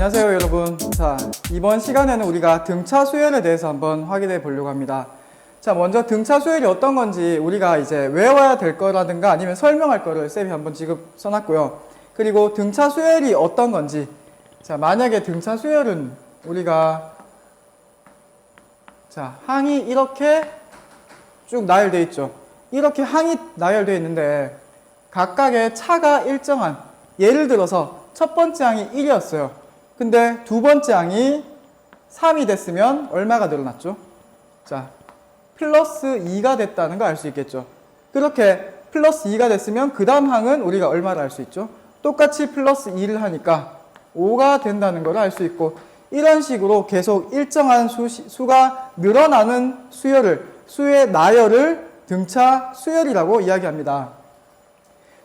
안녕하세요 여러분. 자, 이번 시간에는 우리가 등차 수열에 대해서 한번 확인해 보려고 합니다. 자, 먼저 등차 수열이 어떤 건지 우리가 이제 외워야 될 거라든가 아니면 설명할 거를 쌤이 한번 지금 써놨고요. 그리고 등차 수열이 어떤 건지, 자, 만약에 등차 수열은 우리가 자, 항이 이렇게 쭉 나열되어 있죠. 이렇게 항이 나열되어 있는데 각각의 차가 일정한, 예를 들어서 첫 번째 항이 1이었어요. 근데 두 번째 항이 3이 됐으면 얼마가 늘어났죠? 자, 플러스 2가 됐다는 거 알 수 있겠죠. 그렇게 플러스 2가 됐으면 그 다음 항은 우리가 얼마를 알 수 있죠? 똑같이 플러스 2를 하니까 5가 된다는 걸 알 수 있고, 이런 식으로 계속 일정한 수가 늘어나는 수의 나열을 등차 수열이라고 이야기합니다.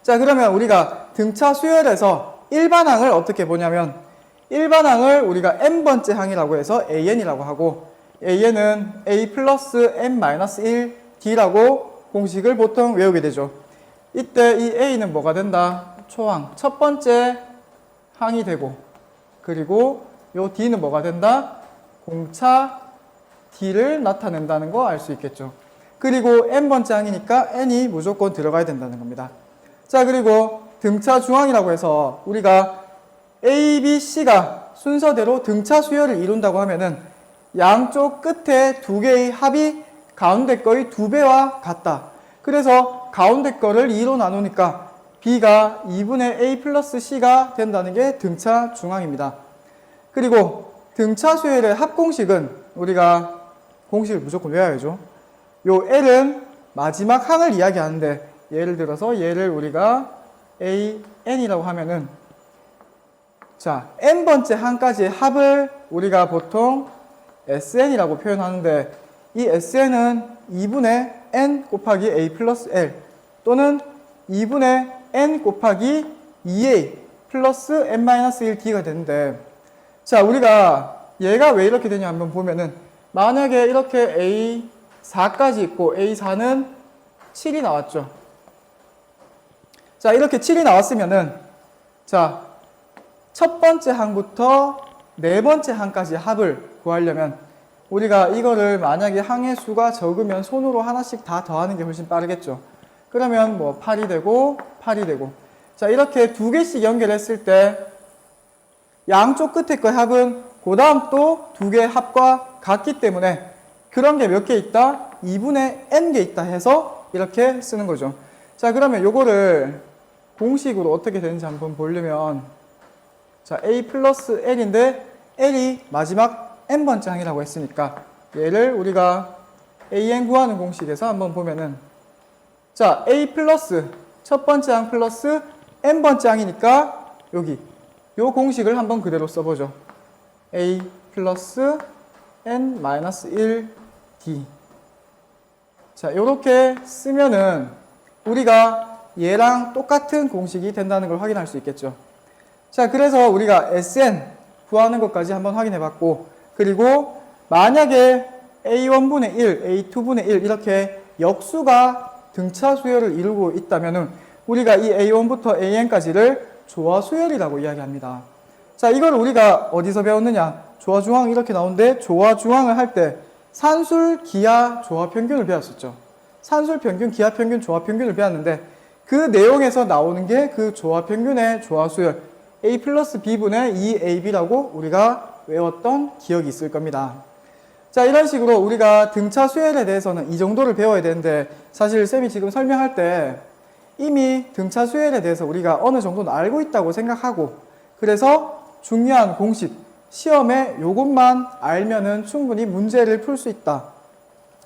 자, 그러면 우리가 등차 수열에서 일반항을 어떻게 보냐면, 일반항을 우리가 n번째 항이라고 해서 an이라고 하고, an은 a 플러스 n-1 d라고 공식을 보통 외우게 되죠. 이때 이 a는 뭐가 된다? 초항, 첫 번째 항이 되고, 그리고 요 d는 뭐가 된다? 공차 d를 나타낸다는 거 알 수 있겠죠. 그리고 n번째 항이니까 n이 무조건 들어가야 된다는 겁니다. 자, 그리고 등차 중항이라고 해서 우리가 A, B, C가 순서대로 등차 수열을 이룬다고 하면은 양쪽 끝에 두 개의 합이 가운데 거의 2배와 같다. 그래서 가운데 거를 2로 나누니까 B가 2분의 A 플러스 C가 된다는 게 등차 중항입니다. 그리고 등차 수열의 합공식은 우리가 공식을 무조건 외워야죠. 요 L은 마지막 항을 이야기하는데, 예를 들어서 얘를 우리가 AN이라고 하면은, 자, n번째 항까지의 합을 우리가 보통 SN이라고 표현하는데, 이 SN은 2분의 n 곱하기 A 플러스 L 또는 2분의 n 곱하기 2A 플러스 n-1D가 되는데, 자, 우리가 얘가 왜 이렇게 되냐 한번 보면은, 만약에 이렇게 A4까지 있고 A4는 7이 나왔죠. 자, 이렇게 7이 나왔으면은, 자, 첫 번째 항부터 네 번째 항까지 합을 구하려면 우리가 이거를 만약에 항의 수가 적으면 손으로 하나씩 다 더하는 게 훨씬 빠르겠죠. 그러면 뭐 8이 되고 8이 되고, 자, 이렇게 두 개씩 연결했을 때 양쪽 끝에 거의 합은 그 다음 또 두 개의 합과 같기 때문에 그런 게 몇 개 있다? 2분의 n개 있다 해서 이렇게 쓰는 거죠. 자, 그러면 요거를 공식으로 어떻게 되는지 한번 보려면, 자, a 플러스 l인데 l이 마지막 n번째 항이라고 했으니까 얘를 우리가 an 구하는 공식에서 한번 보면은, 자, a 플러스 첫 번째 항 플러스 n번째 항이니까 여기 요 공식을 한번 그대로 써보죠. a 플러스 n-1 d. 자, 요렇게 쓰면은 우리가 얘랑 똑같은 공식이 된다는 걸 확인할 수 있겠죠. 자, 그래서 우리가 SN 구하는 것까지 한번 확인해 봤고, 그리고 만약에 A1분의 1, A2분의 1 이렇게 역수가 등차 수열을 이루고 있다면은 우리가 이 A1부터 AN까지를 조화 수열이라고 이야기합니다. 자, 이걸 우리가 어디서 배웠느냐? 조화 중항 이렇게 나오는데, 조화 중항을 할 때 산술, 기하, 조화 평균을 배웠었죠. 산술 평균, 기하 평균, 조화 평균을 배웠는데, 그 내용에서 나오는 게 그 조화 평균의 조화 수열 A 플러스 B분의 2AB라고 우리가 외웠던 기억이 있을 겁니다. 자, 이런 식으로 우리가 등차 수열에 대해서는 이 정도를 배워야 되는데, 사실 쌤이 지금 설명할 때 이미 등차 수열에 대해서 우리가 어느 정도는 알고 있다고 생각하고, 그래서 중요한 공식, 시험에 요것만 알면은 충분히 문제를 풀 수 있다.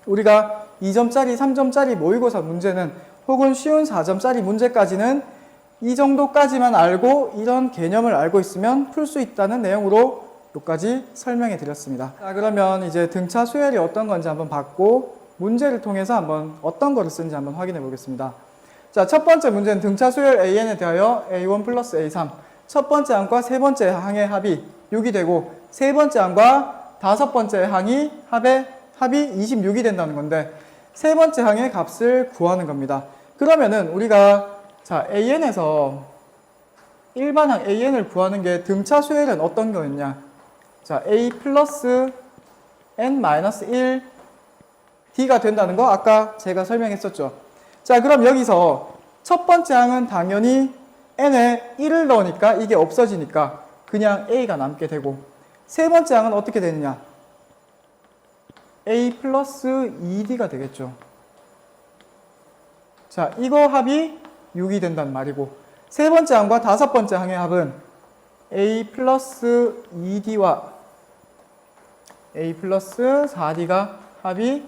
우리가 2점짜리, 3점짜리 모의고사 문제는, 혹은 쉬운 4점짜리 문제까지는 이 정도까지만 알고 이런 개념을 알고 있으면 풀 수 있다는 내용으로 여기까지 설명해 드렸습니다. 자, 그러면 이제 등차 수열이 어떤 건지 한번 봤고, 문제를 통해서 한번 어떤 거를 쓰는지 한번 확인해 보겠습니다. 자, 첫 번째 문제는 등차 수열 AN에 대하여 A1 플러스 A3, 첫 번째 항과 세 번째 항의 합이 6이 되고, 세 번째 항과 다섯 번째 항이 합이 26이 된다는 건데, 세 번째 항의 값을 구하는 겁니다. 그러면은 우리가, 자, AN에서 일반항 AN을 구하는 게 등차 수열은 어떤 거였냐? 자, A 플러스 N-1 D가 된다는 거 아까 제가 설명했었죠. 자, 그럼 여기서 첫 번째 항은 당연히 N에 1을 넣으니까 이게 없어지니까 그냥 A가 남게 되고, 세 번째 항은 어떻게 되느냐? A 플러스 2D가 되겠죠. 자, 이거 합이 6이 된단 말이고, 세 번째 항과 다섯 번째 항의 합은 A 플러스 2D와 A 플러스 4D가 합이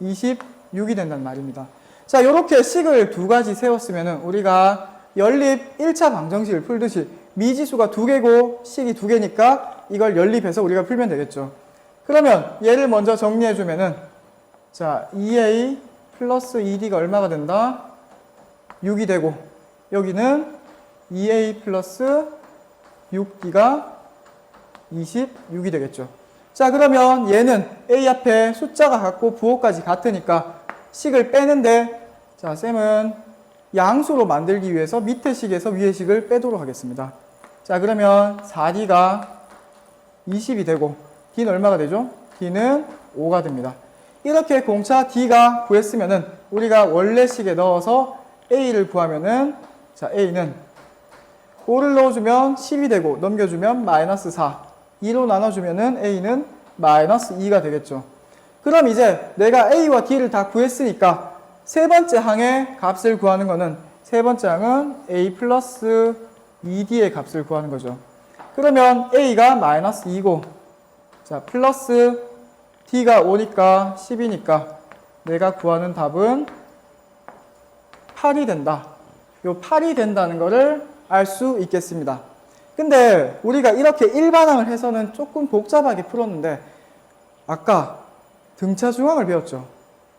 26이 된단 말입니다. 자, 이렇게 식을 두 가지 세웠으면 우리가 연립 1차 방정식을 풀듯이 미지수가 두 개고 식이 두 개니까 이걸 연립해서 우리가 풀면 되겠죠. 그러면 얘를 먼저 정리해주면은, 자, 2A 플러스 2D가 얼마가 된다? 6이 되고, 여기는 2A 플러스 6D가 26이 되겠죠. 자, 그러면 얘는 A 앞에 숫자가 같고 부호까지 같으니까 식을 빼는데, 자, 쌤은 양수로 만들기 위해서 밑에 식에서 위에 식을 빼도록 하겠습니다. 자, 그러면 4D가 20이 되고 D는 얼마가 되죠? D는 5가 됩니다. 이렇게 공차 D가 구했으면은 우리가 원래 식에 넣어서 A를 구하면은, 자, A는 5를 넣어주면 10이 되고 넘겨주면 마이너스 4, 2로 나눠주면은 A는 마이너스 2가 되겠죠. 그럼 이제 내가 A와 D를 다 구했으니까 세 번째 항의 값을 구하는 거는, 세 번째 항은 A 플러스 2D의 값을 구하는 거죠. 그러면 A가 마이너스 2고, 자, 플러스 D가 5니까 10이니까 내가 구하는 답은 8이 된다. 요 8이 된다는 거를 알 수 있겠습니다. 근데 우리가 이렇게 일반항을 해서는 조금 복잡하게 풀었는데, 아까 등차 중항을 배웠죠.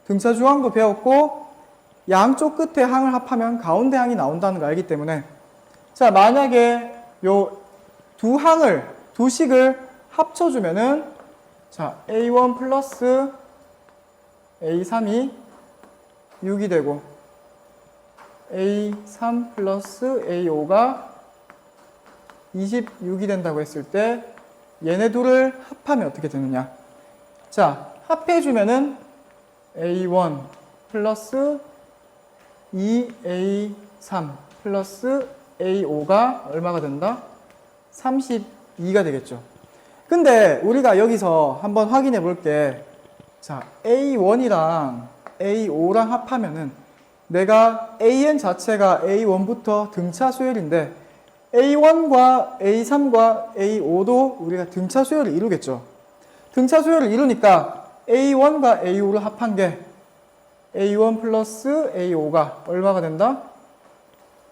등차 중항도 배웠고, 양쪽 끝에 항을 합하면 가운데 항이 나온다는 걸 알기 때문에, 자, 만약에 요 두 항을, 두 식을 합쳐주면은, 자, A1 플러스 A3이 6이 되고, A3 플러스 A5가 26이 된다고 했을 때 얘네 둘을 합하면 어떻게 되느냐? 자, 합해주면은 A1 플러스 2A3 플러스 A5가 얼마가 된다? 32가 되겠죠. 근데 우리가 여기서 한번 확인해 볼게. 자, A1이랑 A5랑 합하면은 내가 AN 자체가 A1부터 등차 수열인데 A1과 A3과 A5도 우리가 등차 수열을 이루겠죠. 등차 수열을 이루니까 A1과 A5를 합한 게 A1 플러스 A5가 얼마가 된다?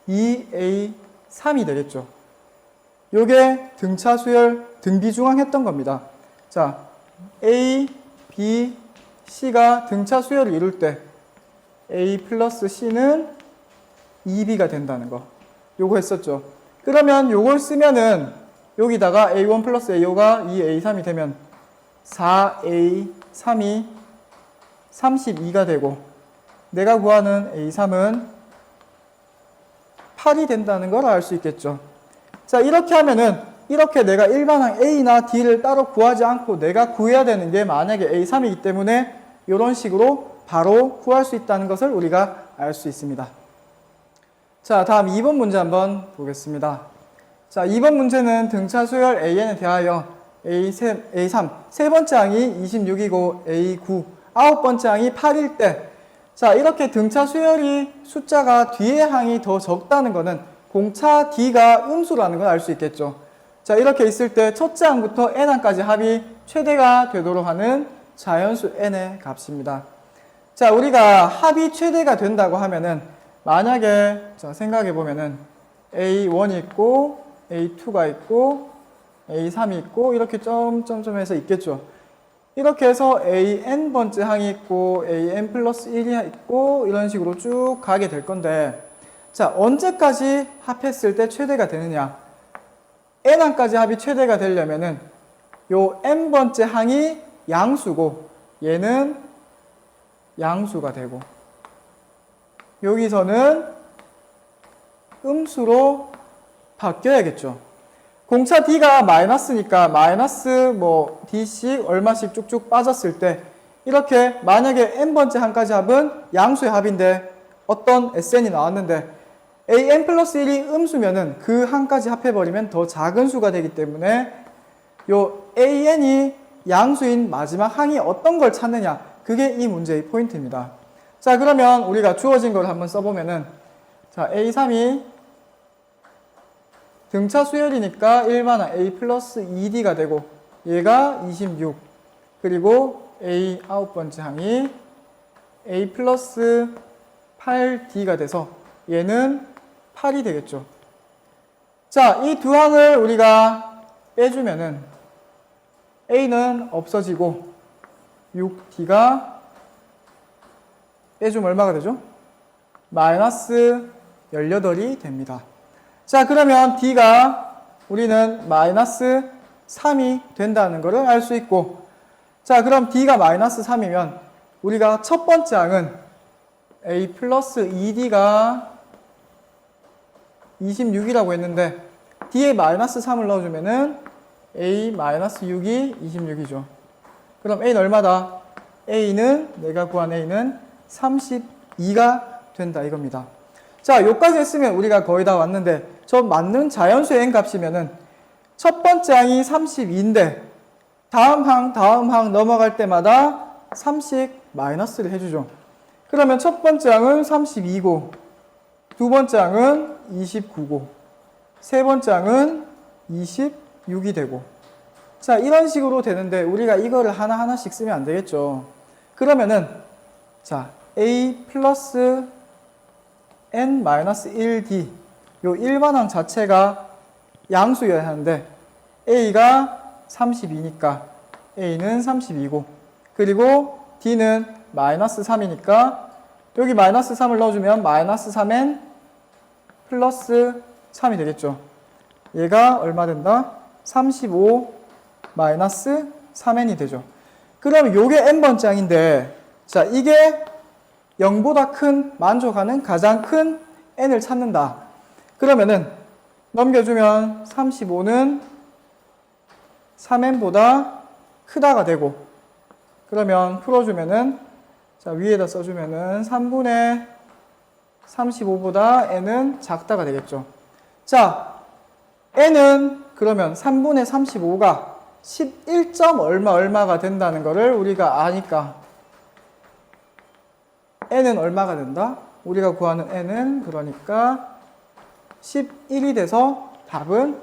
2A3이 되겠죠. 요게 등차 수열 등비중항 했던 겁니다. 자, A, B, C가 등차 수열을 이룰 때 A 플러스 C는 2B가 된다는 거. 요거 했었죠. 그러면 요걸 쓰면은 여기다가 A1 플러스 A5가 2A3이 되면 4A3이 32가 되고, 내가 구하는 A3은 8이 된다는 걸 알 수 있겠죠. 자, 이렇게 하면은 이렇게 내가 일반항 A나 D를 따로 구하지 않고 내가 구해야 되는 게 만약에 A3이기 때문에 이런 식으로 바로 구할 수 있다는 것을 우리가 알 수 있습니다. 자, 다음 2번 문제 한번 보겠습니다. 자, 2번 문제는 등차 수열 AN에 대하여 A3, 세 번째 항이 26이고 A9, 아홉 번째 항이 8일 때, 자, 이렇게 등차 수열이 숫자가 뒤에 항이 더 적다는 것은 공차 D가 음수라는 걸 알 수 있겠죠. 자, 이렇게 있을 때 첫째 항부터 n항까지 합이 최대가 되도록 하는 자연수 n의 값입니다. 자, 우리가 합이 최대가 된다고 하면은 만약에 자, 생각해 보면은 A1이 있고 A2가 있고 A3이 있고 이렇게 점점점 해서 있겠죠. 이렇게 해서 AN 번째 항이 있고 AN 플러스 1이 있고 이런 식으로 쭉 가게 될 건데, 자, 언제까지 합했을 때 최대가 되느냐? n항까지 합이 최대가 되려면은 요 n 번째 항이 양수고 얘는 양수가 되고 여기서는 음수로 바뀌어야겠죠. 공차 D가 마이너스니까 마이너스 뭐 D씩 얼마씩 쭉쭉 빠졌을 때 이렇게 만약에 n번째 항까지 합은 양수의 합인데 어떤 SN이 나왔는데 AN 플러스 1이 음수면은 그 항까지 합해버리면 더 작은 수가 되기 때문에 요 AN이 양수인 마지막 항이 어떤 걸 찾느냐, 그게 이 문제의 포인트입니다. 자, 그러면 우리가 주어진 걸 한번 써보면은, 자, A3이 등차 수열이니까 일반항 A 플러스 2D가 되고 얘가 26, 그리고 A 아홉 번째 항이 A 플러스 8D가 돼서 얘는 8이 되겠죠. 자, 이 두 항을 우리가 빼주면은 A는 없어지고 6D가 빼주면 얼마가 되죠? 마이너스 18이 됩니다. 자, 그러면 D가 우리는 마이너스 3이 된다는 것을 알 수 있고, 자, 그럼 D가 마이너스 3이면 우리가 첫 번째 항은 A 플러스 2D가 26이라고 했는데 D에 마이너스 3을 넣어주면은 A 마이너스 6이 26이죠. 그럼 A는 얼마다? A는, 내가 구한 A는 32가 된다 이겁니다. 자, 여기까지 했으면 우리가 거의 다 왔는데 저 맞는 자연수의 n 값이면은 첫 번째 항이 32인데 다음 항 넘어갈 때마다 3씩 마이너스를 해주죠. 그러면 첫 번째 항은 32고 두 번째 항은 29고 세 번째 항은 26이 되고, 자, 이런 식으로 되는데 우리가 이거를 하나하나씩 쓰면 안 되겠죠. 그러면은 자, A 플러스 N 마이너스 1D 요 일반항 자체가 양수여야 하는데 A가 32니까 A는 32고 그리고 D는 마이너스 3이니까 여기 마이너스 3을 넣어주면 마이너스 3N 플러스 3이 되겠죠. 얘가 얼마 된다? 35 마이너스 3N이 되죠. 그럼 요게 N번째 항인데, 자, 이게 0보다 큰, 만족하는 가장 큰 N을 찾는다. 그러면은 넘겨주면 35는 3N보다 크다가 되고, 그러면 풀어주면은, 자, 위에다 써주면은 3분의 35보다 N은 작다가 되겠죠. 자, N은 그러면 3분의 35가 11. 얼마가 된다는 것을 우리가 아니까 N은 얼마가 된다? 우리가 구하는 N은 그러니까 11이 돼서 답은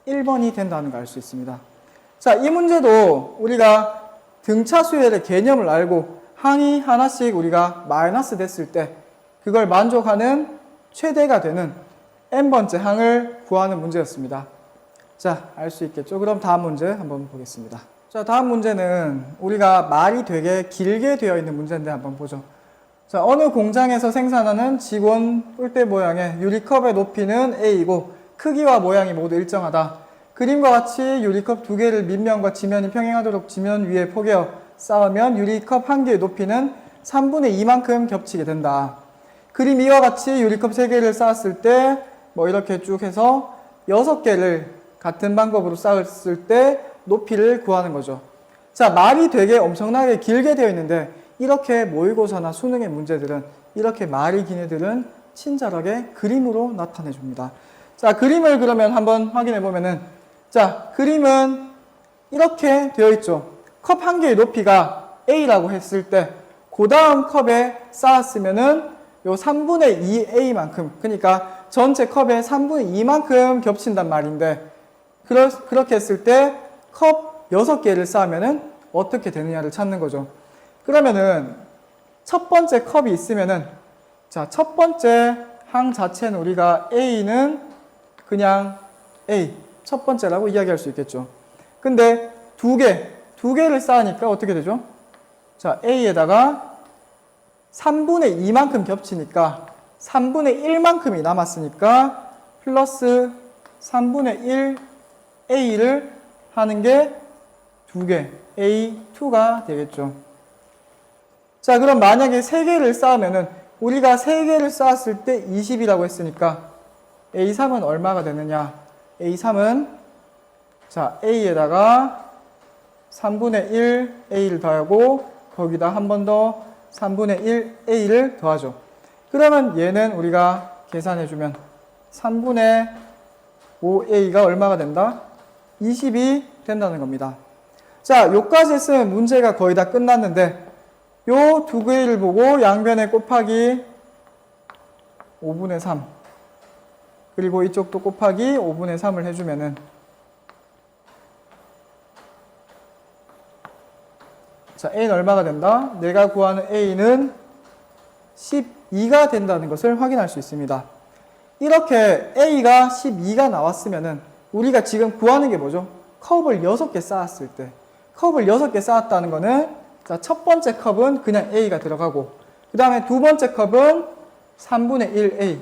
1번이 된다는 걸 알 수 있습니다. 자, 이 문제도 우리가 등차 수열의 개념을 알고 항이 하나씩 우리가 마이너스 됐을 때 그걸 만족하는 최대가 되는 n번째 항을 구하는 문제였습니다. 자, 알 수 있겠죠? 그럼 다음 문제 한번 보겠습니다. 자, 다음 문제는 우리가 말이 되게 길게 되어 있는 문제인데 한번 보죠. 자, 어느 공장에서 생산하는 직원 뿔대 모양의 유리컵의 높이는 A이고 크기와 모양이 모두 일정하다. 그림과 같이 유리컵 두 개를 밑면과 지면이 평행하도록 지면 위에 포개어 쌓으면 유리컵 한 개의 높이는 3분의 2만큼 겹치게 된다. 그림 2와 같이 유리컵 3개를 쌓았을 때 뭐 이렇게 쭉 해서 6개를 같은 방법으로 쌓았을 때 높이를 구하는 거죠. 자, 말이 되게 엄청나게 길게 되어 있는데 이렇게 모의고사나 수능의 문제들은 이렇게 말이 긴 애들은 친절하게 그림으로 나타내 줍니다. 자, 그림을 그러면 한번 확인해 보면은, 자, 그림은 이렇게 되어 있죠. 컵 한 개의 높이가 A라고 했을 때 그 다음 컵에 쌓았으면은 요 3분의 2A만큼, 그러니까 전체 컵에 3분의 2만큼 겹친단 말인데, 그렇게 했을 때 컵 6개를 쌓으면은 어떻게 되느냐를 찾는 거죠. 그러면은 첫 번째 컵이 있으면은, 자, 첫 번째 항 자체는 우리가 A는 그냥 A, 첫 번째라고 이야기할 수 있겠죠. 근데 두 개를 쌓으니까 어떻게 되죠? 자, A에다가 3분의 2만큼 겹치니까 3분의 1만큼이 남았으니까 플러스 3분의 1 A를 하는 게 두 개, A2가 되겠죠. 자, 그럼 만약에 3개를 쌓으면은 우리가 3개를 쌓았을 때 20이라고 했으니까 A3은 얼마가 되느냐? A3은 자, A에다가 3분의 1 A를 더하고 거기다 한 번 더 3분의 1 A를 더하죠. 그러면 얘는 우리가 계산해주면 3분의 5A가 얼마가 된다? 20이 된다는 겁니다. 자, 요까지 했으면 문제가 거의 다 끝났는데 요 두 개를 보고 양변에 곱하기 5분의 3 그리고 이쪽도 곱하기 5분의 3을 해주면은 자, A는 얼마가 된다? 내가 구하는 A는 12가 된다는 것을 확인할 수 있습니다. 이렇게 A가 12가 나왔으면은 우리가 지금 구하는 게 뭐죠? 컵을 6개 쌓았을 때 컵을 6개 쌓았다는 거는 자, 첫 번째 컵은 그냥 A가 들어가고 그 다음에 두 번째 컵은 3분의 1A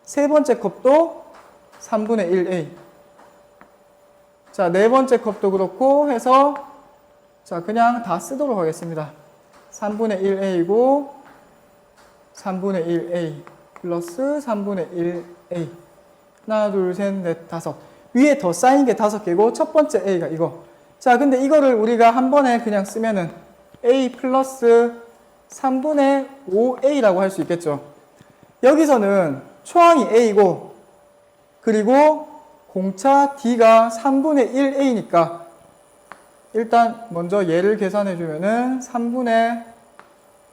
세 번째 컵도 3분의 1A 자, 네 번째 컵도 그렇고 해서 자, 그냥 다 쓰도록 하겠습니다. 3분의 1A고 3분의 1A 플러스 3분의 1A 하나, 둘, 셋, 넷, 다섯 위에 더 쌓인 게 5개고 첫 번째 A가 이거 자, 근데 이거를 우리가 한 번에 그냥 쓰면은 A 플러스 3분의 5A라고 할 수 있겠죠. 여기서는 초항이 A고 그리고 공차 D가 3분의 1A니까 일단 먼저 얘를 계산해 주면은 3분의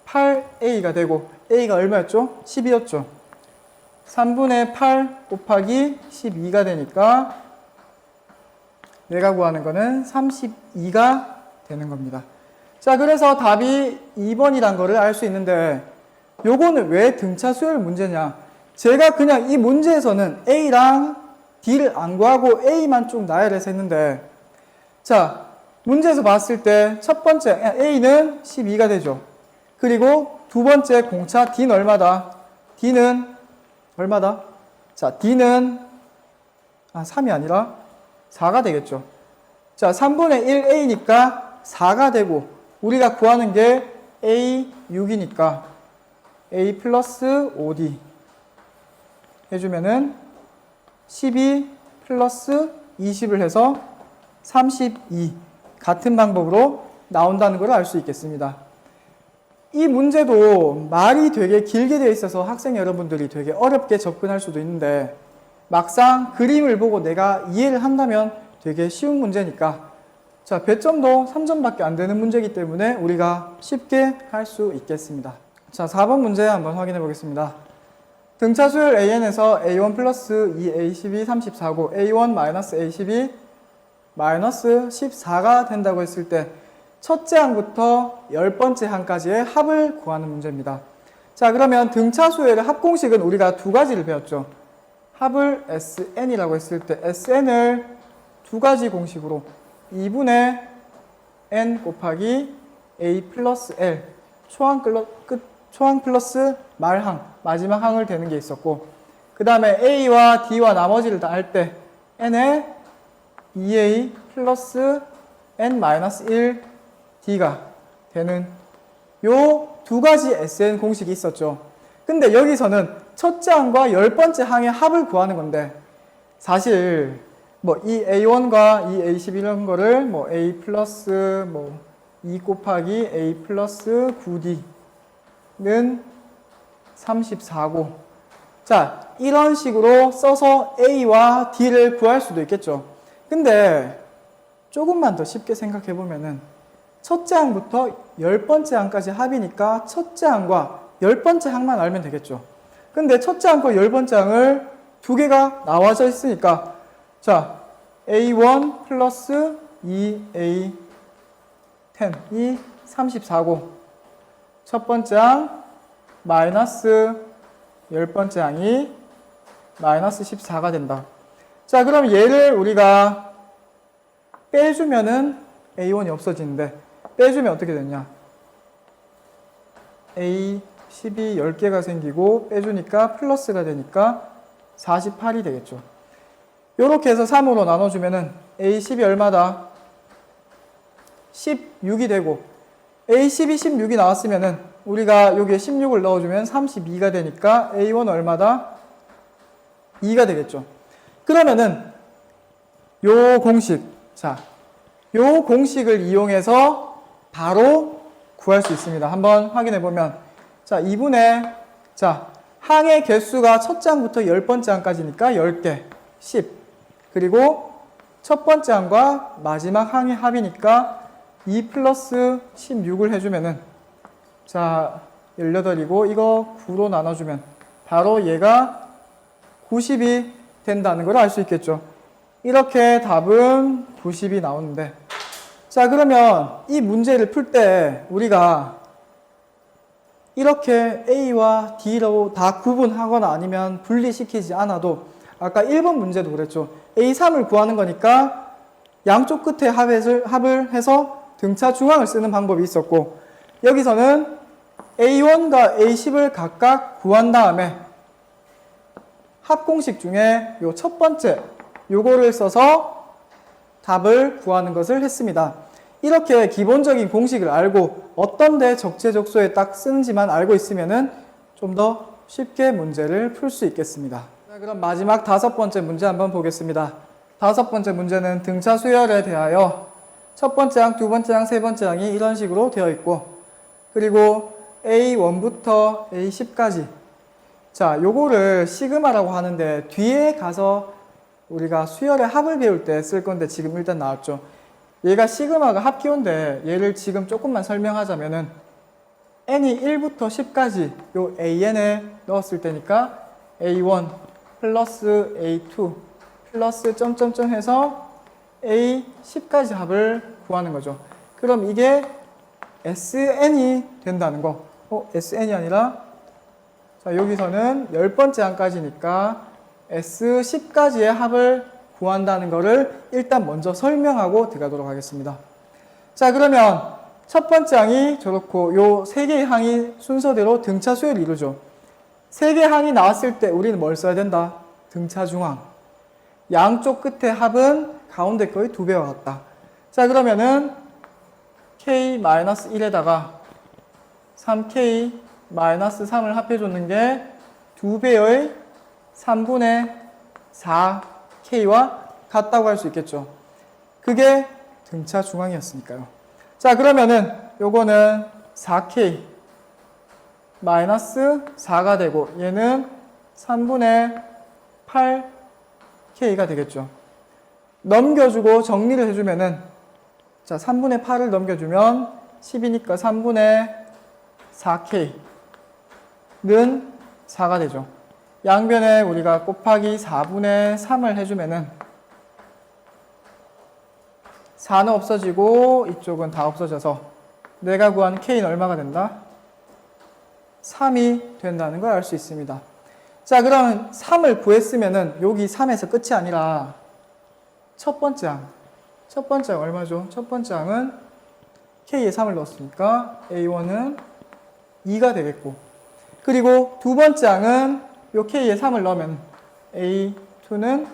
8A가 되고 A가 얼마였죠? 12였죠. 3분의 8 곱하기 12가 되니까 내가 구하는 거는 32가 되는 겁니다. 자, 그래서 답이 2번이란 거를 알 수 있는데 요거는 왜 등차 수열 문제냐? 제가 그냥 이 문제에서는 A랑 D를 안 구하고 A만 쭉 나열해서 했는데 자, 문제에서 봤을 때 첫 번째 A는 12가 되죠. 그리고 두 번째 공차 D는 얼마다? D는 얼마다? 자, D는 3이 아니라 4가 되겠죠. 자, 3분의 1A니까 4가 되고 우리가 구하는 게 A 6이니까 A 플러스 5D 해주면은 12 플러스 20을 해서 32 같은 방법으로 나온다는 걸 알 수 있겠습니다. 이 문제도 말이 되게 길게 되어 있어서 학생 여러분들이 되게 어렵게 접근할 수도 있는데 막상 그림을 보고 내가 이해를 한다면 되게 쉬운 문제니까 자, 배점도 3점밖에 안 되는 문제이기 때문에 우리가 쉽게 할 수 있겠습니다. 자, 4번 문제 한번 확인해 보겠습니다. 등차 수열 AN에서 A1 플러스 2A12 34고 A1 마이너스 A12 마이너스 14가 된다고 했을 때 첫째 항부터 10번째 항까지의 합을 구하는 문제입니다. 자, 그러면 등차 수열의 합 공식은 우리가 두 가지를 배웠죠. 합을 SN이라고 했을 때 SN을 두 가지 공식으로 2분의 N 곱하기 A 플러스 L 초항 플러스 말항 마지막 항을 되는 게 있었고 그 다음에 A와 D와 나머지를 다 할 때 N에 2A 플러스 N 마이너스 1 D가 되는 요 두 가지 SN 공식이 있었죠. 근데 여기서는 첫째 항과 10번째 항의 합을 구하는 건데 사실 뭐 이 A1과 이 A10 이런 거를 뭐 A 플러스 뭐 2 곱하기 A 플러스 9D는 34고 자, 이런 식으로 써서 A와 D를 구할 수도 있겠죠. 근데 조금만 더 쉽게 생각해 보면은 첫째 항부터 10번째 항까지 합이니까 첫째 항과 10번째 항만 알면 되겠죠. 근데 첫째 항과 10번째 항을 두 개가 나와져 있으니까 자, A1 플러스 2A10 이 34고 첫 번째 항 마이너스 10번째 항이 마이너스 14가 된다. 자, 그럼 얘를 우리가 빼주면은 A1이 없어지는데 빼주면 어떻게 되냐? A12 10개가 생기고 빼주니까 플러스가 되니까 48이 되겠죠. 요렇게 해서 3으로 나눠주면은 A10이 얼마다? 16이 되고 A10이 16이 나왔으면은 우리가 여기에 16을 넣어주면 32가 되니까 A1 얼마다? 2가 되겠죠. 그러면은 요 공식, 자, 요 공식을 이용해서 바로 구할 수 있습니다. 한번 확인해 보면, 자, 2분의, 자, 항의 개수가 첫 장부터 10번째 항까지니까 10개, 10. 그리고 첫 번째 항과 마지막 항의 합이니까 2 플러스 16을 해주면은, 자, 18이고 이거 9로 나눠주면 바로 얘가 90이 된다는 걸 알 수 있겠죠. 이렇게 답은 90이 나오는데, 자, 그러면 이 문제를 풀 때 우리가 이렇게 A와 D로 다 구분하거나 아니면 분리시키지 않아도, 아까 1번 문제도 그랬죠. A3을 구하는 거니까 양쪽 끝에 합을 해서 등차 중앙을 쓰는 방법이 있었고, 여기서는 A1과 A10을 각각 구한 다음에 합공식 중에 요 첫 번째 요거를 써서 답을 구하는 것을 했습니다. 이렇게 기본적인 공식을 알고 어떤 데 적재적소에 딱 쓰는지만 알고 있으면은 좀 더 쉽게 문제를 풀 수 있겠습니다. 자, 그럼 마지막 5번째 문제 한번 보겠습니다. 5번째 문제는 등차 수열에 대하여 첫 번째 항, 두 번째 항, 세 번째 항이 이런 식으로 되어 있고, 그리고 A1부터 A10까지, 자, 요거를 시그마라고 하는데 뒤에 가서 우리가 수열의 합을 배울 때 쓸 건데 지금 일단 나왔죠. 얘가 시그마가 합기호인데 얘를 지금 조금만 설명하자면은 n이 1부터 10까지 요 an에 넣었을 때니까 a1 플러스 a2 플러스 점점점 해서 a10까지 합을 구하는 거죠. 그럼 이게 sn이 된다는 거. sn이 아니라, 자, 여기서는 10번째 항까지니까 S10까지의 합을 구한다는 거를 일단 먼저 설명하고 들어가도록 하겠습니다. 자, 그러면 첫 번째 항이 저렇고 요 세 개의 항이 순서대로 등차 수열을 이루죠. 세 개의 항이 나왔을 때 우리는 뭘 써야 된다? 등차 중앙. 양쪽 끝의 합은 가운데 거의 2배와 같다. 자, 그러면은 K-1에다가 3K-3을 합해줬는 게 2배의 3분의 4K와 같다고 할 수 있겠죠. 그게 등차 중앙이었으니까요. 자, 그러면은 요거는 4K 마이너스 4가 되고 얘는 3분의 8K가 되겠죠. 넘겨주고 정리를 해주면은, 자, 3분의 8을 넘겨주면 10이니까 3분의 4K는 4가 되죠. 양변에 우리가 곱하기 4분의 3을 해주면은 4는 없어지고 이쪽은 다 없어져서 내가 구한 K는 얼마가 된다? 3이 된다는 걸 알 수 있습니다. 자, 그럼 3을 구했으면은 여기 3에서 끝이 아니라 첫 번째 항. 첫 번째 항 얼마죠? 첫 번째 항은 K에 3을 넣었으니까 A1은 2가 되겠고, 그리고 두 번째 항은 요 K에 3을 넣으면 A2는,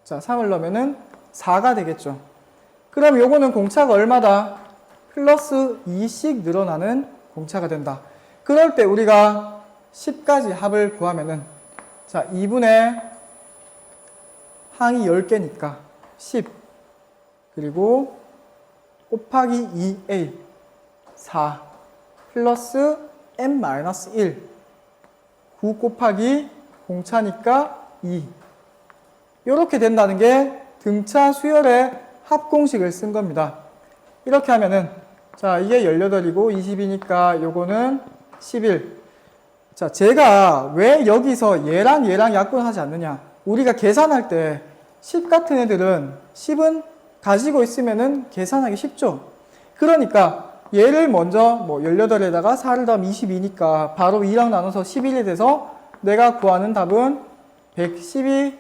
자, 3을 넣으면은 4가 되겠죠. 그럼 요거는 공차가 얼마다? 플러스 2씩 늘어나는 공차가 된다. 그럴 때 우리가 10까지 합을 구하면은, 자, 2분의 항이 10개니까 10, 그리고 곱하기 2a 4 플러스 n-1 9 곱하기 공차니까 2, 이렇게 된다는 게 등차 수열의 합공식을 쓴 겁니다. 이렇게 하면은, 자, 이게 18이고 20이니까 요거는 11. 자, 제가 왜 여기서 얘랑 약분하지 않느냐? 우리가 계산할 때 10 같은 애들은 10은 가지고 있으면은 계산하기 쉽죠. 그러니까 얘를 먼저 뭐 18에다가 4를 더하면 22니까 바로 2랑 나눠서 11이 돼서 내가 구하는 답은 110이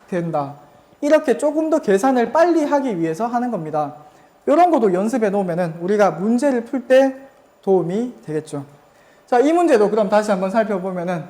된다. 이렇게 조금 더 계산을 빨리 하기 위해서 하는 겁니다. 이런 것도 연습해 놓으면은 우리가 문제를 풀 때 도움이 되겠죠. 자, 이 문제도 그럼 다시 한번 살펴보면은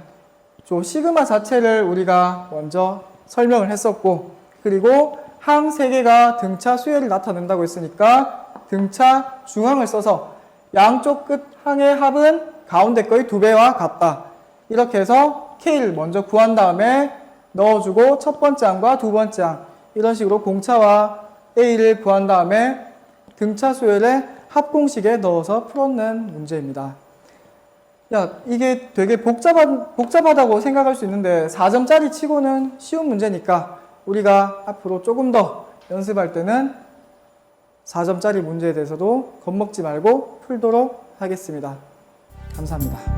저 시그마 자체를 우리가 먼저 설명을 했었고, 그리고 항 3개가 등차 수열을 나타낸다고 했으니까 등차 중앙을 써서 양쪽 끝 항의 합은 가운데 거의 2배와 같다. 이렇게 해서 K를 먼저 구한 다음에 넣어주고 첫 번째 항과 두 번째 항 이런 식으로 공차와 A를 구한 다음에 등차 수열의 합공식에 넣어서 풀어낸 문제입니다. 야, 이게 되게 복잡하다고 생각할 수 있는데 4점짜리 치고는 쉬운 문제니까 우리가 앞으로 조금 더 연습할 때는 4점짜리 문제에 대해서도 겁먹지 말고 풀도록 하겠습니다. 감사합니다.